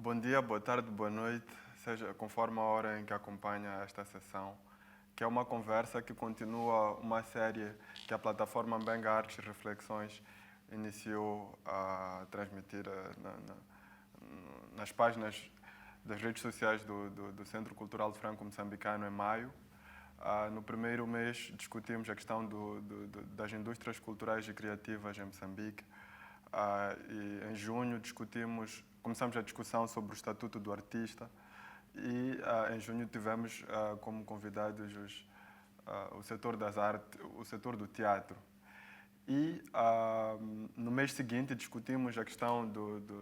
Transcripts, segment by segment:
Bom dia, boa tarde, boa noite, seja conforme a hora em que acompanha esta sessão, que é uma conversa que continua uma série que a plataforma Mbenga Artes e Reflexões iniciou a transmitir nas páginas das redes sociais do Centro Cultural Franco-Moçambicano em maio. No primeiro mês discutimos a questão das indústrias culturais e criativas em Moçambique. E em junho começamos a discussão sobre o Estatuto do Artista e em junho tivemos como convidados o setor das artes, o setor do teatro. E no mês seguinte discutimos a questão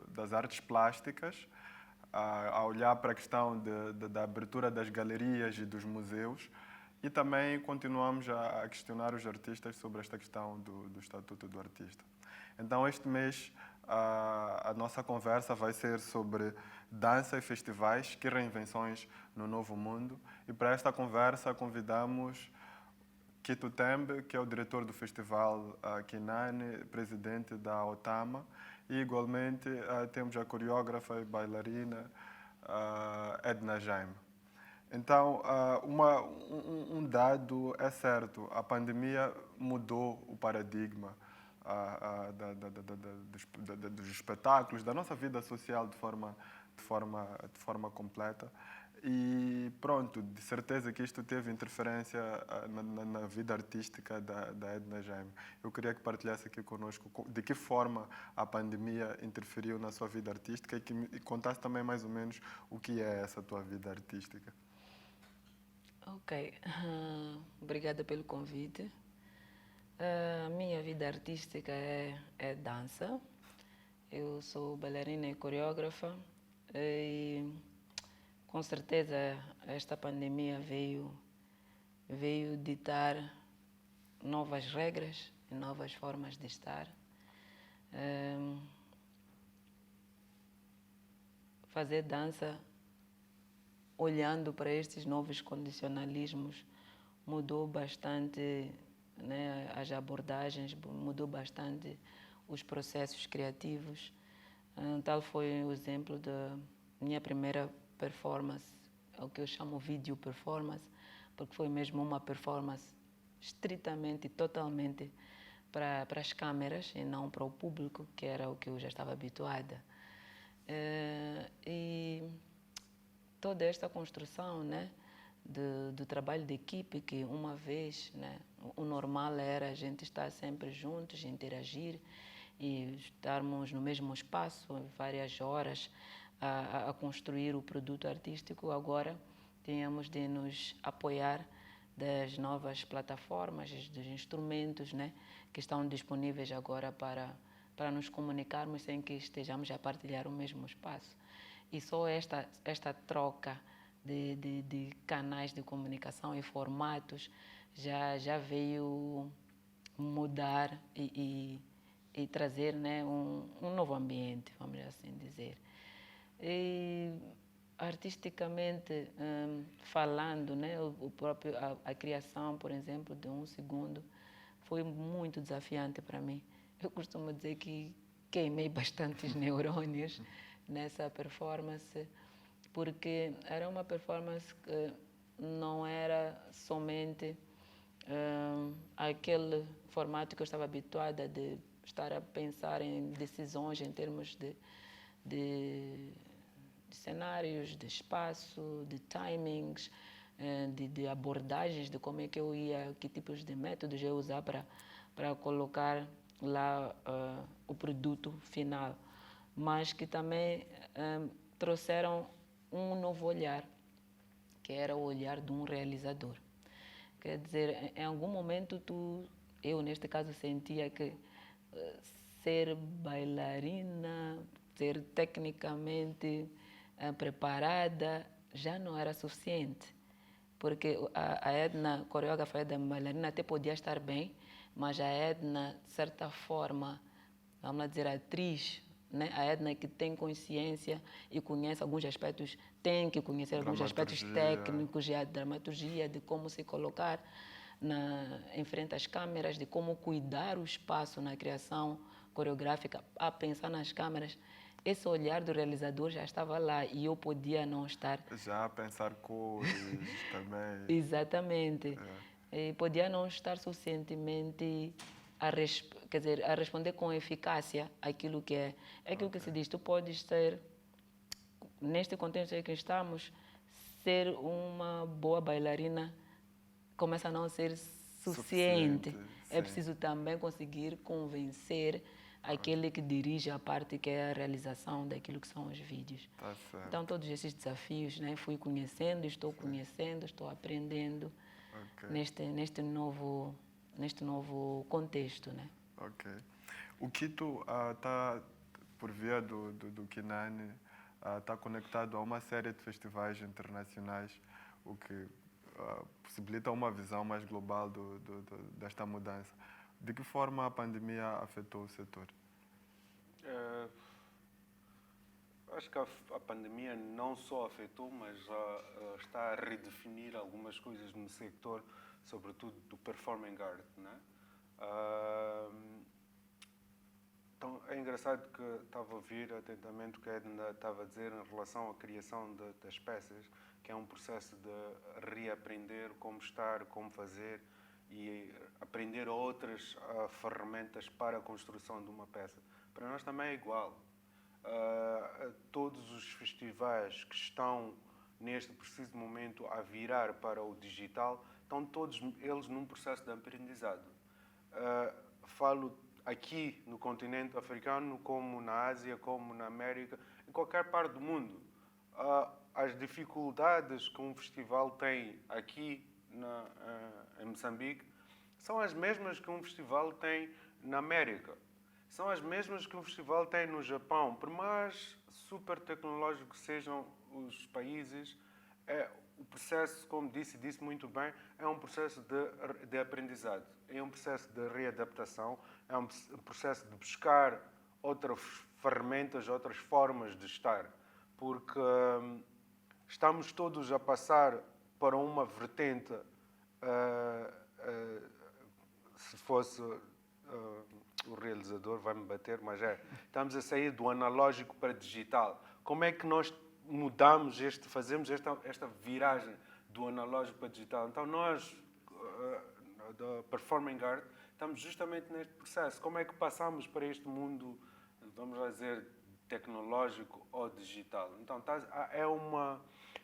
das artes plásticas, a olhar para a questão da abertura das galerias e dos museus, e também continuamos a questionar os artistas sobre esta questão do Estatuto do Artista. Então, este mês, a nossa conversa vai ser sobre dança e festivais, que reinvenções no novo mundo. E para esta conversa convidamos Kito Tembe, que é o diretor do festival Kinane, presidente da Otama, e igualmente temos a coreógrafa e bailarina Edna Jaime. Então, um dado é certo, a pandemia mudou o paradigma dos espetáculos, da nossa vida social de forma completa. E pronto, de certeza que isto teve interferência na vida artística da Edna Jaime. Eu queria que partilhasse aqui conosco de que forma a pandemia interferiu na sua vida artística e contasse também mais ou menos o que é essa tua vida artística. Ok, obrigada pelo convite. A minha vida artística é dança. Eu sou bailarina e coreógrafa e com certeza esta pandemia veio ditar novas regras e novas formas de estar. Fazer dança olhando para estes novos condicionalismos mudou bastante, né, as abordagens, mudou bastante os processos criativos. Tal foi o exemplo da minha primeira performance, o que eu chamo vídeo performance, porque foi mesmo uma performance estritamente e totalmente para as câmeras e não para o público, que era o que eu já estava habituada. E toda esta construção, né, do trabalho de equipe, que uma vez, né, o normal era a gente estar sempre juntos, interagir e estarmos no mesmo espaço várias horas a construir o produto artístico. Agora tínhamos de nos apoiar das novas plataformas, dos instrumentos, né, que estão disponíveis agora para nos comunicarmos sem que estejamos a partilhar o mesmo espaço. E só esta troca de canais de comunicação e formatos já veio mudar e trazer, né, um novo ambiente, vamos assim dizer. E artisticamente falando, né, a criação, por exemplo, de um segundo foi muito desafiante para mim. Eu costumo dizer que queimei bastantes neurônios nessa performance, porque era uma performance que não era somente aquele formato que eu estava habituada de estar a pensar em decisões em termos de cenários, de espaço, de timings, de abordagens, de como é que eu ia, que tipos de métodos eu ia usar para colocar lá o produto final, mas que também trouxeram um novo olhar, que era o olhar de um realizador. Quer dizer, em algum momento eu neste caso sentia que ser bailarina, ser tecnicamente preparada já não era suficiente, porque a Edna, coreógrafa, a Edna bailarina até podia estar bem, mas a Edna, de certa forma, vamos dizer, atriz, né? A Edna que tem consciência e conhece alguns aspectos, tem que conhecer alguns aspectos técnicos e a dramaturgia de como se colocar em frente às câmeras, de como cuidar o espaço na criação coreográfica, a pensar nas câmeras. esse olhar do realizador já estava lá e eu podia não estar. Já pensar cores também. Exatamente. É, E podia não estar suficientemente quer dizer, a responder com eficácia aquilo que é. É aquilo que se diz, tu podes ser, neste contexto em que estamos, ser uma boa bailarina começa a não ser suficiente. suficiente, É sim. preciso também conseguir convencer aquele que dirige a parte que é a realização daquilo que são os vídeos. Tá Então, certo. todos esses desafios, né, fui conhecendo, estou aprendendo Ok, neste novo contexto, né? ok. O Quito está, por via do Kinani, está conectado a uma série de festivais internacionais, o que possibilita uma visão mais global desta mudança. De que forma a pandemia afetou o setor? Eh, Acho que a pandemia não só afetou, mas está a redefinir algumas coisas no sector, sobretudo do performing art, né? Ah, então, é engraçado que estava a ouvir atentamente o que a Edna estava a dizer em relação à criação das peças, que é um processo de reaprender como estar, como fazer e aprender outras ferramentas para a construção de uma peça. Para nós também é igual. Todos os festivais que estão neste preciso momento a virar para o digital estão todos eles num processo de aprendizado. Falo aqui no continente africano, como na Ásia, como na América, em qualquer parte do mundo. As dificuldades que um festival tem aqui em Moçambique são as mesmas que um festival tem na América. São as mesmas que um festival tem no Japão. Por mais super tecnológicos que sejam os países, o processo, como disse muito bem, é um processo de aprendizado, é um processo de readaptação, é um processo de buscar outras ferramentas, outras formas de estar, porque estamos todos a passar para uma vertente, se fosse o realizador vai me bater, mas estamos a sair do analógico para digital. Como é que nós mudamos fazemos esta viragem do analógico para digital? Então nós, da Performing Art, estamos justamente neste processo. Como é que passamos para este mundo, vamos lá dizer, tecnológico ou digital? Então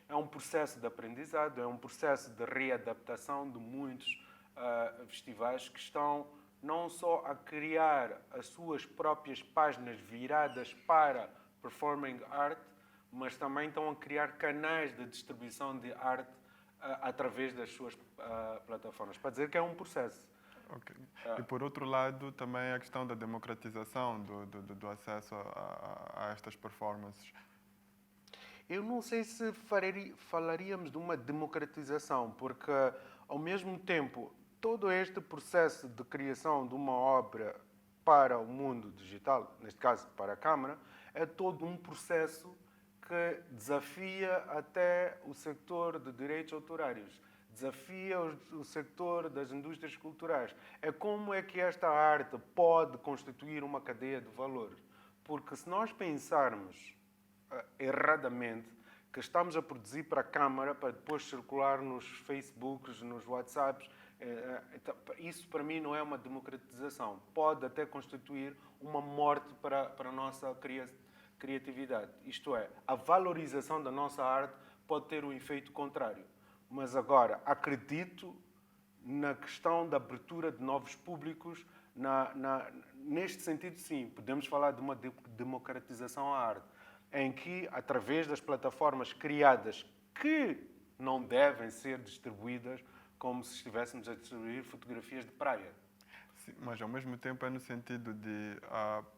é um processo de aprendizado, é um processo de readaptação de muitos festivais que estão não só a criar as suas próprias páginas viradas para performing art, mas também estão a criar canais de distribuição de arte através das suas plataformas. Para dizer que é um processo. Ok. E por outro lado, também a questão da democratização do acesso a estas performances. Eu não sei se falaríamos de uma democratização, porque, ao mesmo tempo, todo este processo de criação de uma obra para o mundo digital, neste caso para a Câmara, é todo um processo que desafia até o sector de direitos autorais, desafia o sector das indústrias culturais. É como é que esta arte pode constituir uma cadeia de valor. Porque se nós pensarmos erradamente que estamos a produzir para a Câmara para depois circular nos Facebooks, nos WhatsApps, isso para mim não é uma democratização. Pode até constituir uma morte para a nossa criatividade. Isto é, a valorização da nossa arte pode ter um efeito contrário. Mas agora, acredito na questão da abertura de novos públicos, neste sentido, sim, podemos falar de uma democratização à arte, em que, através das plataformas criadas que não devem ser distribuídas como se estivéssemos a distribuir fotografias de praia. Sim, mas ao mesmo tempo é no sentido de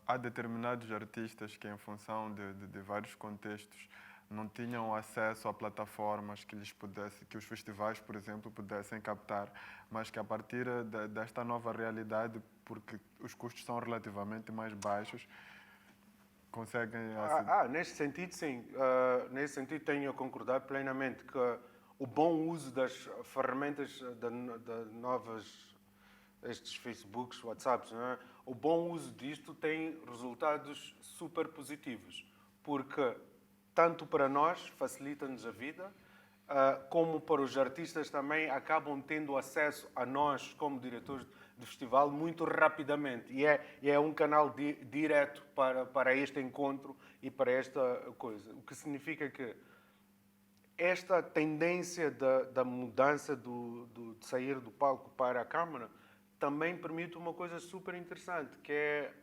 há determinados artistas que, em função de vários contextos, não tinham acesso a plataformas que os festivais, por exemplo, pudessem captar, mas que a partir desta nova realidade, porque os custos são relativamente mais baixos, conseguem... Nesse sentido, sim. Nesse sentido, tenho a concordar plenamente que o bom uso das ferramentas de novas, estes Facebooks, WhatsApps, não é? O bom uso disto tem resultados super positivos. porque tanto para nós facilita-nos a vida, como para os artistas também acabam tendo acesso a nós como diretores do festival muito rapidamente. E é um canal direto para este encontro e para esta coisa. O que significa que esta tendência da mudança de sair do palco para a câmara também permite uma coisa super interessante, que é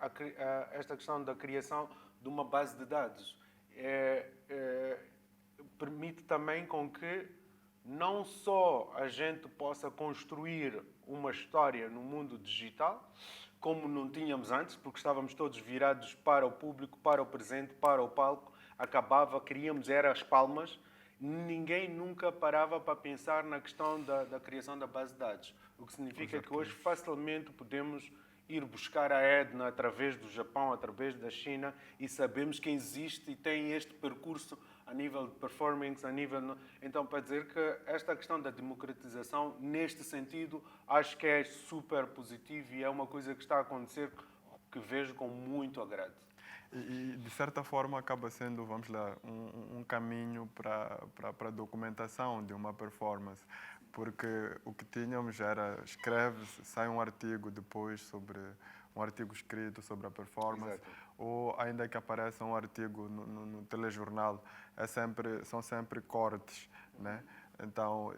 esta questão da criação de uma base de dados. Permite também com que não só a gente possa construir uma história no mundo digital, como não tínhamos antes, porque estávamos todos virados para o público, para o presente, para o palco, queríamos era as palmas. Ninguém nunca parava para pensar na questão da criação da base de dados. O que significa que hoje facilmente podemos ir buscar a Edna através do Japão, através da China, e sabemos que existe e tem este percurso a nível de performance, Então, para dizer que esta questão da democratização, neste sentido, acho que é super positivo e é uma coisa que está a acontecer que vejo com muito agrado. E, de certa forma, acaba sendo, vamos lá, um caminho para a documentação de uma performance. Porque o que tínhamos era, escreve-se, sai um artigo depois sobre um artigo escrito sobre a performance. Exato. Ou ainda que apareça um artigo no telejornal, são sempre cortes, né? Então,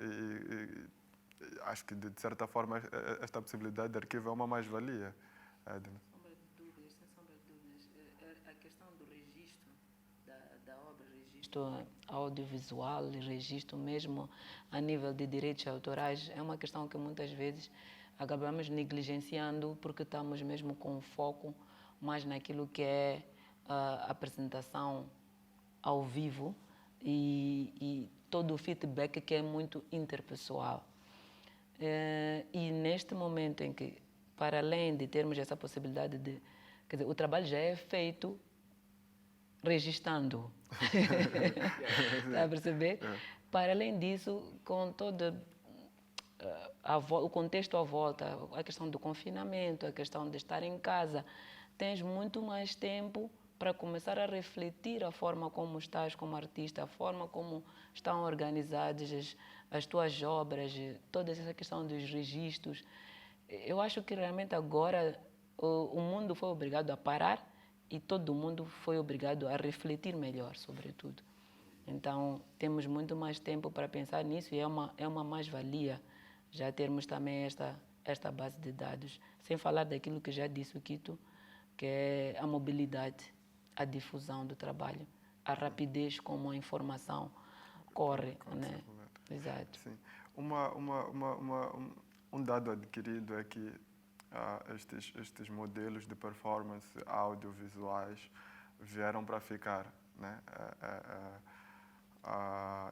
acho que, de certa forma, esta possibilidade de arquivo é uma mais-valia, Edna. Sem sombra de dúvidas. A questão do registro da obra, registro audiovisual e registro mesmo a nível de direitos autorais, é uma questão que muitas vezes acabamos negligenciando porque estamos mesmo com foco mais naquilo que é a apresentação ao vivo e todo o feedback que é muito interpessoal. E neste momento em que, para além de termos essa possibilidade de... Quer dizer, o trabalho já é feito registrando. Está a perceber? Para além disso, com todo o contexto à volta, a questão do confinamento, a questão de estar em casa, tens muito mais tempo para começar a refletir a forma como estás como artista, a forma como estão organizadas as tuas obras, toda essa questão dos registros. Eu acho que realmente agora o mundo foi obrigado a parar e todo mundo foi obrigado a refletir melhor sobre tudo. Então, temos muito mais tempo para pensar nisso e é uma mais-valia já termos também esta base de dados. Sem falar daquilo que já disse o Quito, que é a mobilidade, a difusão do trabalho, a rapidez como a informação corre, né? Exato. Sim. Um dado adquirido é que estes modelos de performance audiovisuais vieram para ficar, né?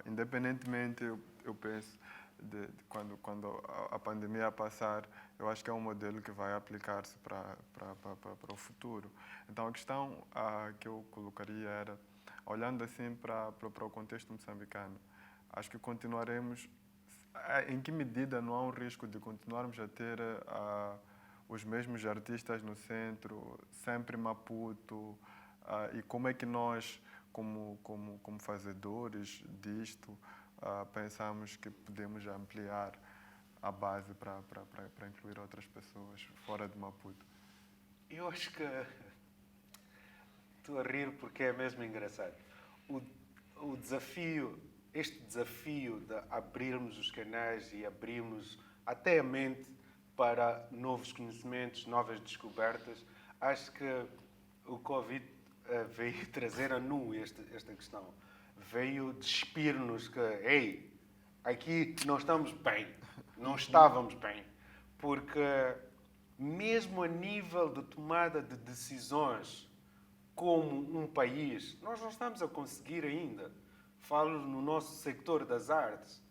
Independentemente, eu penso, de quando a pandemia passar, eu acho que é um modelo que vai aplicar-se para o futuro. Então, a questão que eu colocaria era, olhando assim para o contexto moçambicano, acho que continuaremos, em que medida não há um risco de continuarmos a ter os mesmos artistas no centro, sempre Maputo, e como é que nós, como fazedores disto, pensamos que podemos ampliar a base para incluir outras pessoas fora de Maputo? Eu acho que estou a rir porque é mesmo engraçado. Este desafio de abrirmos os canais e abrirmos até a mente para novos conhecimentos, novas descobertas, acho que o Covid veio trazer a nu esta questão. Veio despir-nos que, ei, aqui não estamos bem, não estávamos bem, porque mesmo a nível de tomada de decisões como um país, nós não estamos a conseguir ainda. Falo no nosso sector das artes.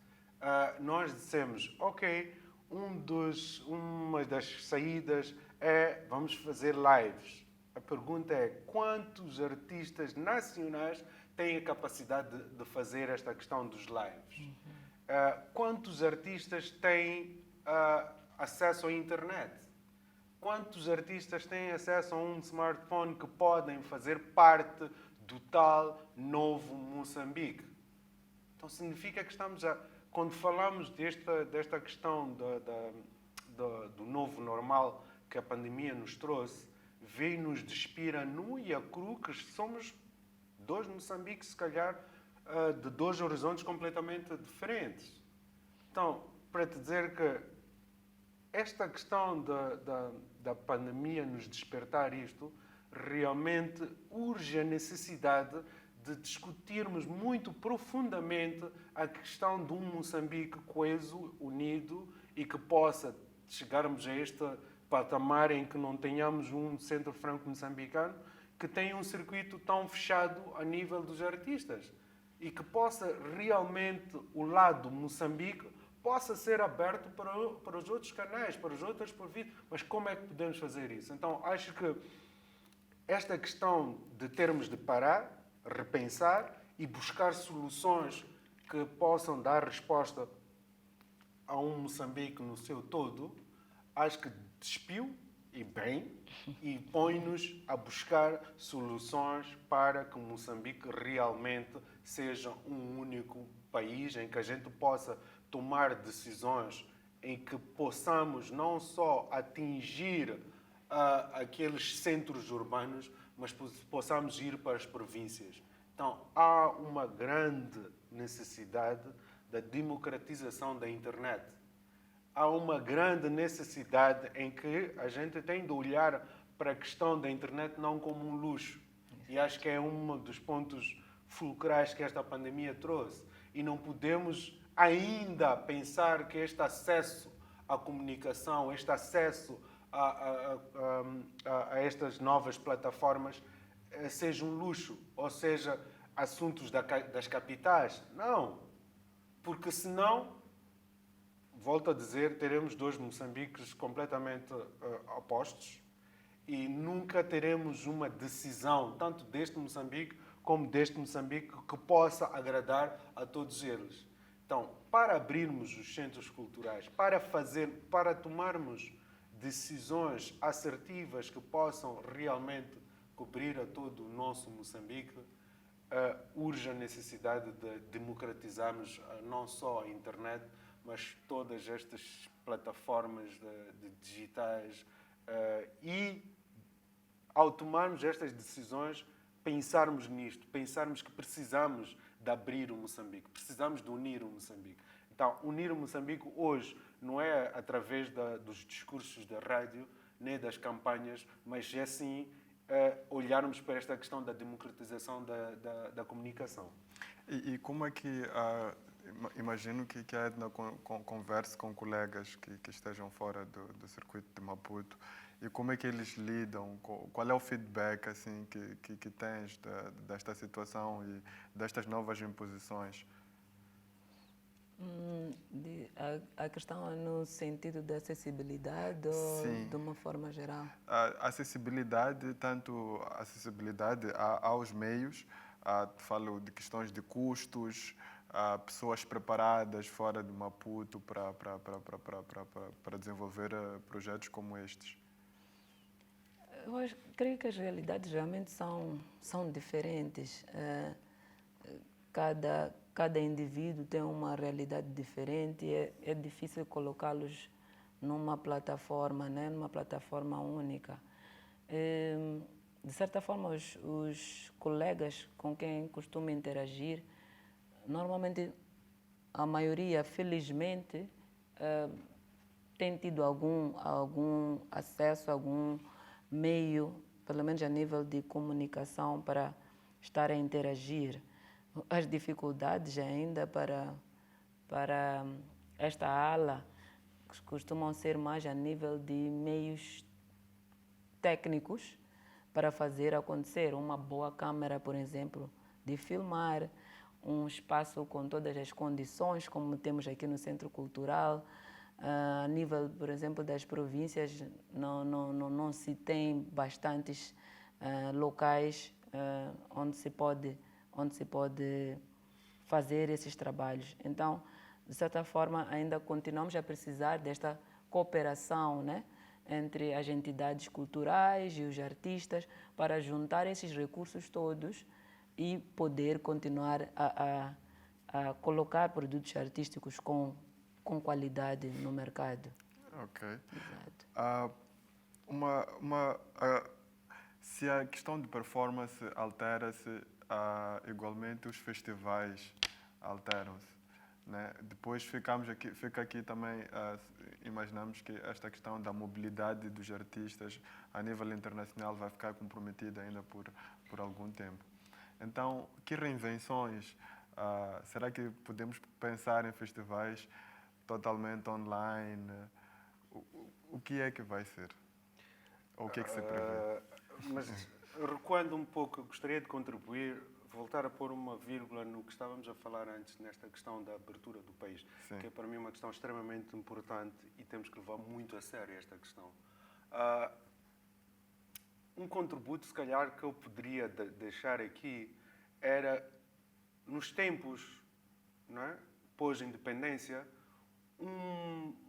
Nós dissemos, ok, uma das saídas é vamos fazer lives. A pergunta é quantos artistas nacionais têm a capacidade de fazer esta questão dos lives? Quantos artistas têm acesso à internet? Quantos artistas têm acesso a um smartphone que podem fazer parte do tal novo Moçambique. Então significa que quando falamos desta questão do novo normal que a pandemia nos trouxe, veio-nos despir a nu e a cru que somos dois Moçambiques, se calhar, de dois horizontes completamente diferentes. Então, para te dizer que esta questão da pandemia nos despertar isto, realmente urge a necessidade de discutirmos muito profundamente a questão de um Moçambique coeso, unido e que possa chegarmos a este patamar em que não tenhamos um centro franco-moçambicano que tenha um circuito tão fechado a nível dos artistas e que possa realmente o lado Moçambique possa ser aberto para os outros canais, para os outros províncias. Mas como é que podemos fazer isso? Então, acho que esta questão de termos de parar, repensar e buscar soluções que possam dar resposta a um Moçambique no seu todo, acho que despiu, e bem, e põe-nos a buscar soluções para que Moçambique realmente seja um único país em que a gente possa tomar decisões em que possamos não só atingir aqueles centros urbanos, mas possamos ir para as províncias. Então, há uma grande necessidade da democratização da internet. Há uma grande necessidade em que a gente tem de olhar para a questão da internet não como um luxo. E acho que é um dos pontos fulcrais que esta pandemia trouxe. E não podemos ainda pensar que este acesso à comunicação, este acesso a estas novas plataformas seja um luxo, ou seja, assuntos das capitais. Não, porque senão, volto a dizer, teremos dois Moçambiques completamente opostos e nunca teremos uma decisão, tanto deste Moçambique como deste Moçambique, que possa agradar a todos eles. Então, para abrirmos os centros culturais, para tomarmos decisões assertivas que possam realmente cobrir a todo o nosso Moçambique, urge a necessidade de democratizarmos não só a internet, mas todas estas plataformas de digitais e, ao tomarmos estas decisões, pensarmos nisto, pensarmos que precisamos de abrir o Moçambique, precisamos de unir o Moçambique. Então, unir o Moçambique hoje não é através dos discursos da rádio, nem das campanhas, mas é sim olharmos para esta questão da democratização da comunicação. E como é que, imagino que a Edna converse com colegas que estejam fora do circuito de Maputo, e como é que eles lidam, qual é o feedback assim, que tens desta situação e destas novas imposições? A questão é no sentido da acessibilidade ou Sim. de uma forma geral? A acessibilidade, tanto acessibilidade aos meios, falo de questões de custos, pessoas preparadas fora de Maputo para desenvolver projetos como estes. Eu creio que as realidades realmente são diferentes. Cada indivíduo tem uma realidade diferente e é difícil colocá-los numa plataforma, né? Numa plataforma única. De certa forma, os colegas com quem costumo interagir, normalmente, a maioria, felizmente, tem tido algum acesso, algum meio, pelo menos a nível de comunicação, para estar a interagir. As dificuldades ainda para esta ala costumam ser mais a nível de meios técnicos para fazer acontecer. Uma boa câmera, por exemplo, de filmar, um espaço com todas as condições, como temos aqui no Centro Cultural. A nível, por exemplo, das províncias, não se tem bastantes locais onde se pode fazer esses trabalhos. Então, de certa forma, ainda continuamos a precisar desta cooperação, né, entre as entidades culturais e os artistas para juntar esses recursos todos e poder continuar a colocar produtos artísticos com qualidade no mercado. Ok. Exato. Se a questão de performance altera-se, igualmente os festivais alteram-se, né? Depois fica aqui também, imaginamos que esta questão da mobilidade dos artistas a nível internacional vai ficar comprometida ainda por algum tempo. Então, que reinvenções, será que podemos pensar em festivais totalmente online? O que é que vai ser? Ou o que é que se prevê? Mas, recuando um pouco, eu gostaria de contribuir, voltar a pôr uma vírgula no que estávamos a falar antes, nesta questão da abertura do país, Sim. que é para mim uma questão extremamente importante e temos que levar muito a sério esta questão. Um contributo, se calhar, que eu poderia deixar aqui era, nos tempos, não é, pós-independência,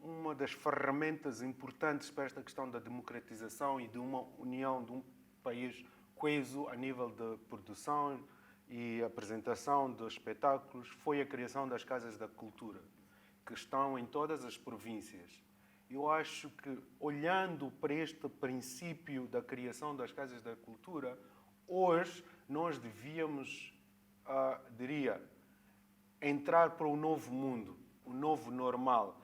uma das ferramentas importantes para esta questão da democratização e de uma união de um país coeso a nível de produção e apresentação de espetáculos foi a criação das Casas da Cultura, que estão em todas as províncias. Eu acho que, olhando para este princípio da criação das Casas da Cultura, hoje nós devíamos, diria, entrar para um novo mundo, um novo normal,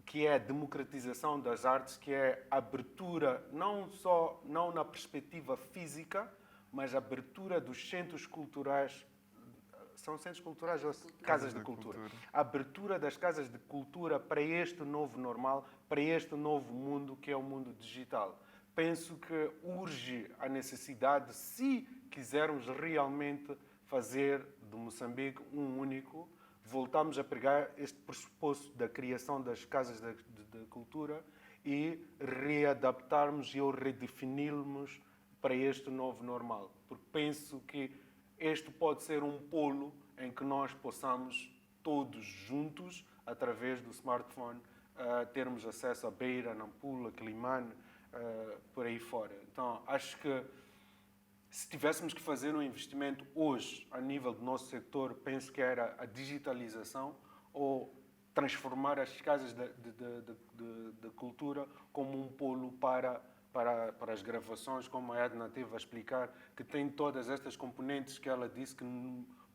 que é a democratização das artes, que é a abertura, não na perspectiva física, mas a abertura dos centros culturais. São centros culturais ou casas de cultura? A abertura das casas de cultura para este novo normal, para este novo mundo que é o mundo digital. Penso que urge a necessidade, se quisermos realmente fazer de Moçambique um único, voltamos a pegar este pressuposto da criação das casas de cultura e readaptarmos e redefinirmos para este novo normal. Porque penso que este pode ser um polo em que nós possamos, todos juntos, através do smartphone, termos acesso a Beira, Nampula, Quelimane, por aí fora. Então, acho que se tivéssemos que fazer um investimento hoje, a nível do nosso setor, penso que era a digitalização ou transformar as casas de cultura como um polo para as gravações, como a Edna teve a explicar, que tem todas estas componentes que ela disse que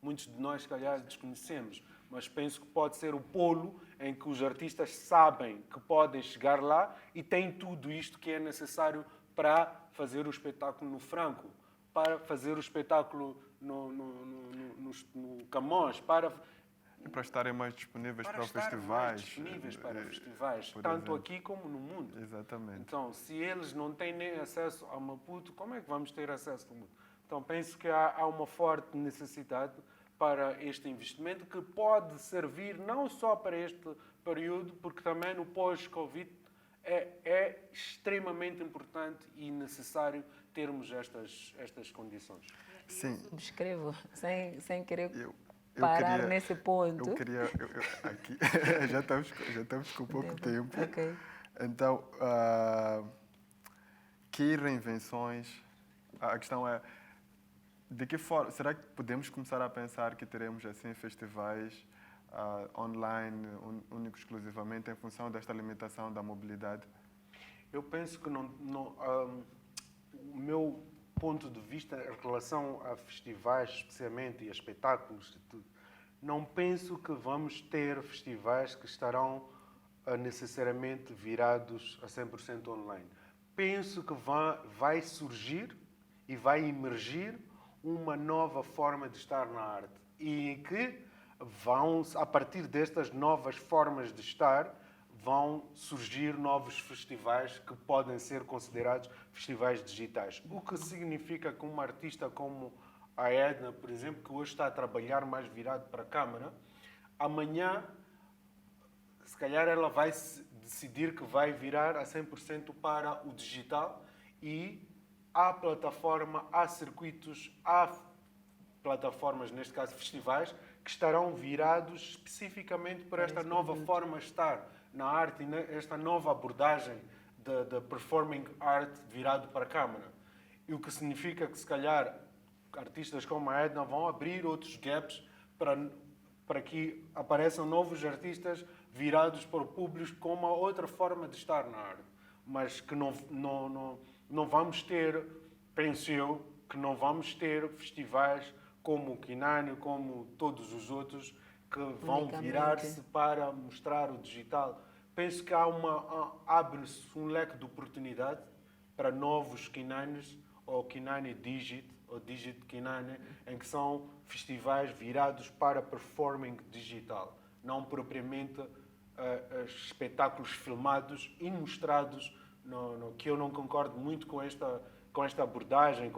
muitos de nós, se calhar, desconhecemos. Mas penso que pode ser o polo em que os artistas sabem que podem chegar lá e têm tudo isto que é necessário para fazer o espetáculo no Franco, para fazer o espetáculo no Camões, para estarem mais disponíveis para festivais. Mais disponíveis para festivais, tanto exemplo. aqui como no mundo. Exatamente. Então, se eles não têm nem acesso a Maputo, como é que vamos ter acesso ao mundo? Então, penso que há uma forte necessidade para este investimento que pode servir não só para este período, porque também no pós-Covid é extremamente importante e necessário termos estas condições. Sim. Subscrevo, sem querer Eu parar queria, nesse ponto. Aqui, já estamos com pouco tempo. Okay. Então, que reinvenções? A questão é, de que forma, será que podemos começar a pensar que teremos assim festivais online, únicos exclusivamente, em função desta limitação da mobilidade? Eu penso que o meu ponto de vista em relação a festivais, especialmente, e a espetáculos, não penso que vamos ter festivais que estarão necessariamente virados a 100% online. Penso que vai surgir e vai emergir uma nova forma de estar na arte e em que a partir destas novas formas de estar, vão surgir novos festivais que podem ser considerados festivais digitais. O que significa que uma artista como a Edna, por exemplo, que hoje está a trabalhar mais virado para a câmara, amanhã, se calhar, ela vai decidir que vai virar a 100% para o digital e há plataforma, há circuitos, há plataformas, neste caso festivais, que estarão virados especificamente para esta nova forma de estar na arte e esta nova abordagem da performing art virado para a câmara. E o que significa que, se calhar, artistas como a Edna vão abrir outros gaps para que apareçam novos artistas virados para o público com uma outra forma de estar na arte. Mas que não vamos ter, penso eu, que não vamos ter festivais como o Kinani, como todos os outros, que vão virar-se para mostrar o digital. Penso que abre-se um leque de oportunidade para novos Kinanis, ou Kinani Digit, ou Digit Kinani, em que são festivais virados para performing digital, não propriamente espetáculos filmados e mostrados, que eu não concordo muito com esta abordagem,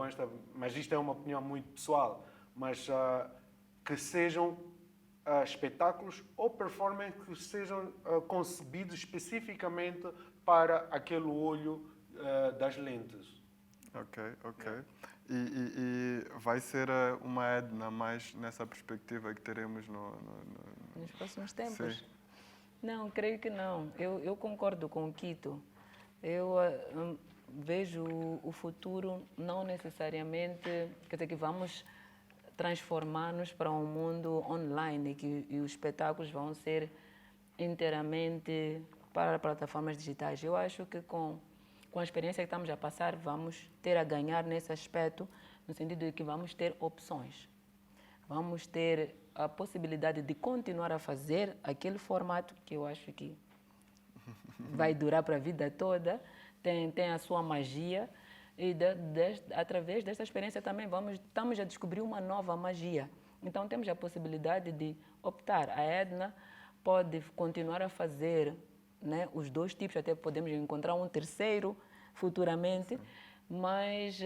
mas isto é uma opinião muito pessoal, mas que sejam espetáculos ou performances que sejam concebidos especificamente para aquele olho das lentes. Ok. E vai ser uma Edna mais nessa perspectiva que teremos nos próximos tempos? Sim. Não, creio que não. Eu concordo com o Quito. Eu vejo o futuro não necessariamente, quer dizer, que vamos transformar-nos para um mundo online e os espetáculos vão ser inteiramente para plataformas digitais. Eu acho que com a experiência que estamos a passar, vamos ter a ganhar nesse aspecto, no sentido de que vamos ter opções. Vamos ter a possibilidade de continuar a fazer aquele formato que eu acho que vai durar para a vida toda, tem a sua magia, e através desta experiência também estamos a descobrir uma nova magia. Então temos a possibilidade de optar. A Edna pode continuar a fazer, né, os dois tipos, até podemos encontrar um terceiro futuramente, mas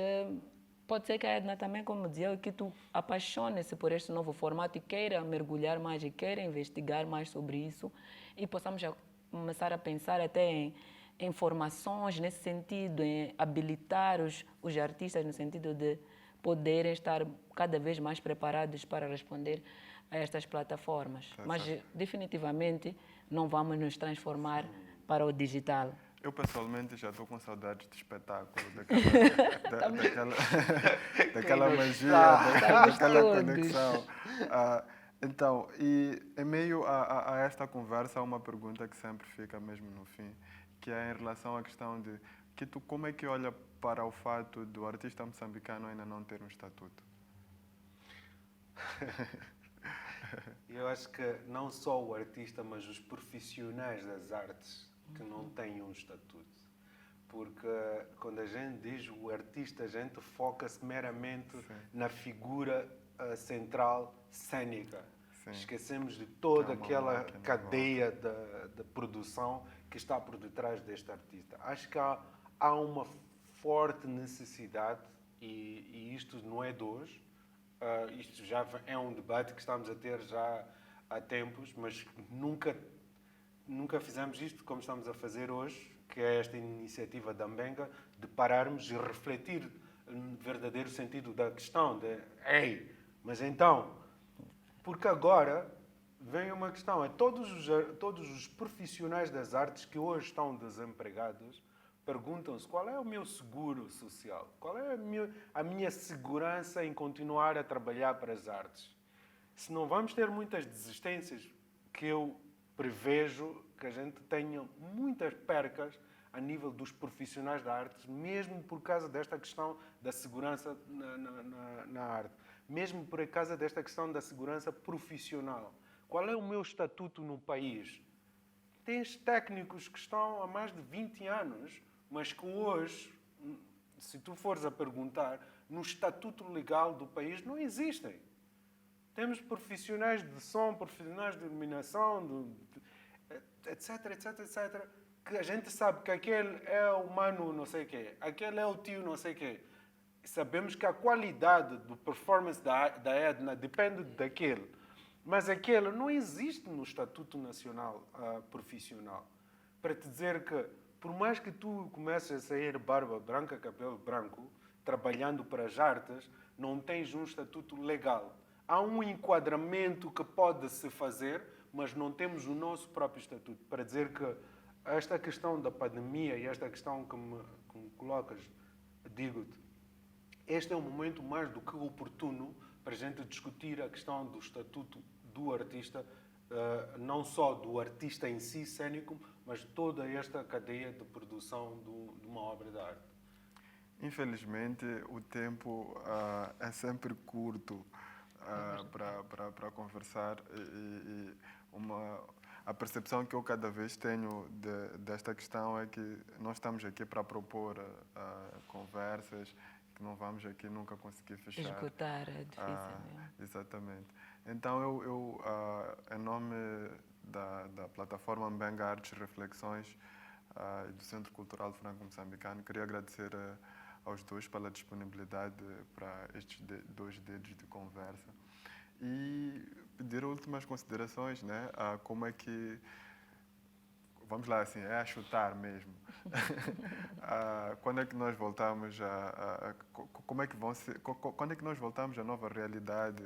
pode ser que a Edna também, como dizia, que tu apaixone-se por este novo formato e queira mergulhar mais e queira investigar mais sobre isso e possamos já começar a pensar até em formações nesse sentido, em habilitar os artistas no sentido de poderem estar cada vez mais preparados para responder a estas plataformas. Mas definitivamente não vamos nos transformar para o digital. Eu, pessoalmente, já estou com saudades de espetáculo, daquela magia, daquela conexão. Então, e em meio a esta conversa, há uma pergunta que sempre fica mesmo no fim, que é em relação à questão de como é que olha para o fato do artista moçambicano ainda não ter um estatuto? Eu acho que não só o artista, mas os profissionais das artes que não têm um estatuto. Porque quando a gente diz o artista, a gente foca-se meramente na figura central cênica. Sim. Esquecemos de toda aquela cadeia de produção que está por detrás deste artista. Acho que há uma forte necessidade, e isto não é de hoje, isto já é um debate que estamos a ter já há tempos, mas nunca fizemos isto como estamos a fazer hoje, que é esta iniciativa da Mbenga, de pararmos e refletir no verdadeiro sentido da questão de mas então, porque agora vem uma questão, todos os profissionais das artes que hoje estão desempregados perguntam-se qual é o meu seguro social, qual é a minha segurança em continuar a trabalhar para as artes. Se não vamos ter muitas desistências, que eu prevejo que a gente tenha muitas percas a nível dos profissionais da arte, mesmo por causa desta questão da segurança na arte, mesmo por causa desta questão da segurança profissional. Qual é o meu estatuto no país? Tens técnicos que estão há mais de 20 anos, mas que hoje, se tu fores a perguntar, no estatuto legal do país não existem. Temos profissionais de som, profissionais de iluminação, etc, que a gente sabe que aquele é o mano não sei o quê, aquele é o tio não sei o quê. Sabemos que a qualidade do performance da Edna depende daquele. Mas aquele não existe no Estatuto Nacional Profissional. Para te dizer que, por mais que tu comeces a sair barba branca, cabelo branco, trabalhando para as artes, não tens um estatuto legal. Há um enquadramento que pode-se fazer, mas não temos o nosso próprio estatuto. Para dizer que esta questão da pandemia e esta questão que me colocas, digo-te, este é um momento mais do que oportuno para a gente discutir a questão do estatuto do artista, não só do artista em si, cênico, mas toda esta cadeia de produção de uma obra de arte. Infelizmente, o tempo é sempre curto para conversar e a percepção que eu cada vez tenho desta questão é que nós estamos aqui para propor conversas que não vamos aqui nunca conseguir fechar. Esgotar é difícil. Exatamente. Então, eu em nome da plataforma Mbenga Artes Reflexões e do Centro Cultural Franco-Moçambicano, queria agradecer aos dois pela disponibilidade para estes 2 dedos de conversa e pedir últimas considerações, né? Como é que, vamos lá, assim, é a chutar mesmo. Quando é que nós voltamos como é que vão ser, quando é que nós voltamos à nova realidade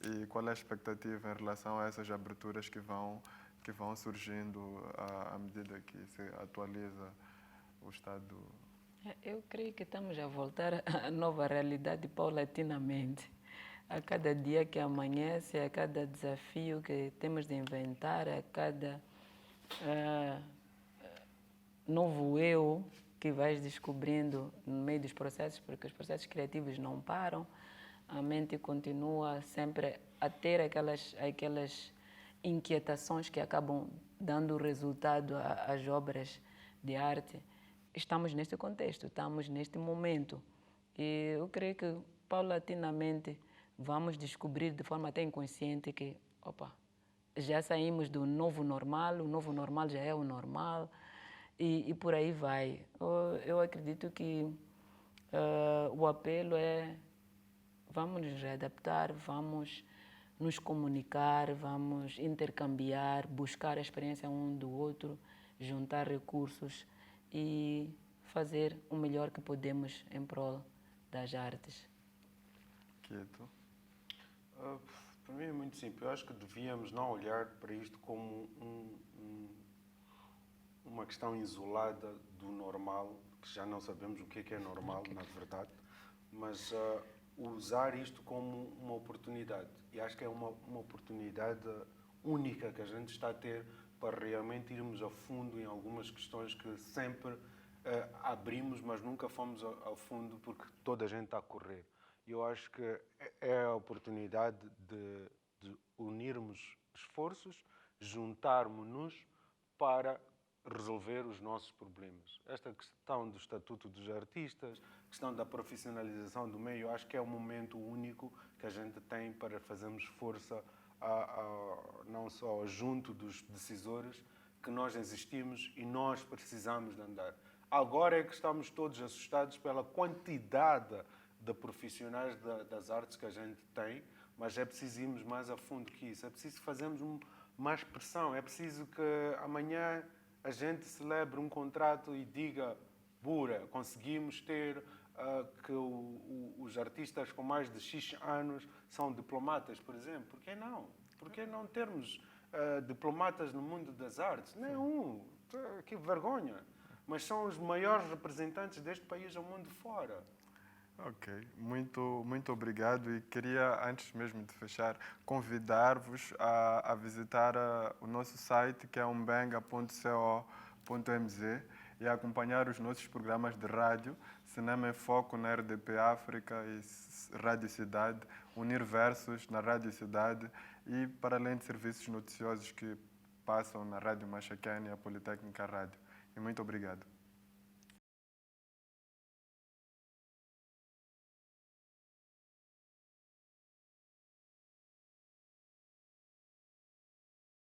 e qual é a expectativa em relação a essas aberturas que vão surgindo à medida que se atualiza o estado? Eu creio que estamos a voltar à nova realidade paulatinamente. A cada dia que amanhece, a cada desafio que temos de inventar, a cada novo eu que vais descobrindo no meio dos processos, porque os processos criativos não param, a mente continua sempre a ter aquelas inquietações que acabam dando resultado às obras de arte. Estamos neste contexto, estamos neste momento e eu creio que paulatinamente vamos descobrir de forma até inconsciente que, já saímos do novo normal, o novo normal já é o normal e por aí vai. Eu acredito que o apelo é vamos nos readaptar, vamos nos comunicar, vamos intercambiar, buscar a experiência um do outro, juntar recursos e fazer o melhor que podemos em prol das artes. Quieto. Para mim é muito simples. Eu acho que devíamos não olhar para isto como uma questão isolada do normal, que já não sabemos o que é normal, na verdade, mas usar isto como uma oportunidade. E acho que é uma oportunidade única que a gente está a ter para realmente irmos a fundo em algumas questões que sempre abrimos, mas nunca fomos a fundo porque toda a gente está a correr. E eu acho que é a oportunidade de unirmos esforços, juntarmos-nos para resolver os nossos problemas. Esta questão do Estatuto dos Artistas, questão da profissionalização do meio, acho que é um momento único que a gente tem para fazermos força não só junto dos decisores, que nós existimos e nós precisamos de andar. Agora é que estamos todos assustados pela quantidade de profissionais das artes que a gente tem, mas é preciso irmos mais a fundo que isso. É preciso fazermos mais pressão. É preciso que amanhã a gente celebre um contrato e diga, Bura, conseguimos ter que os artistas com mais de X anos são diplomatas, por exemplo. Por que não? Por que não termos diplomatas no mundo das artes? Nenhum. Que vergonha. Mas são os maiores representantes deste país ao mundo fora. Ok, muito obrigado e queria, antes mesmo de fechar, convidar-vos a visitar o nosso site, que é mbenga.co.mz, e a acompanhar os nossos programas de rádio, Cinema em Foco na RDP África e Rádio Cidade, Unir Versos na Rádio Cidade e para além de serviços noticiosos que passam na Rádio Machacane e a Politécnica Rádio. E muito obrigado.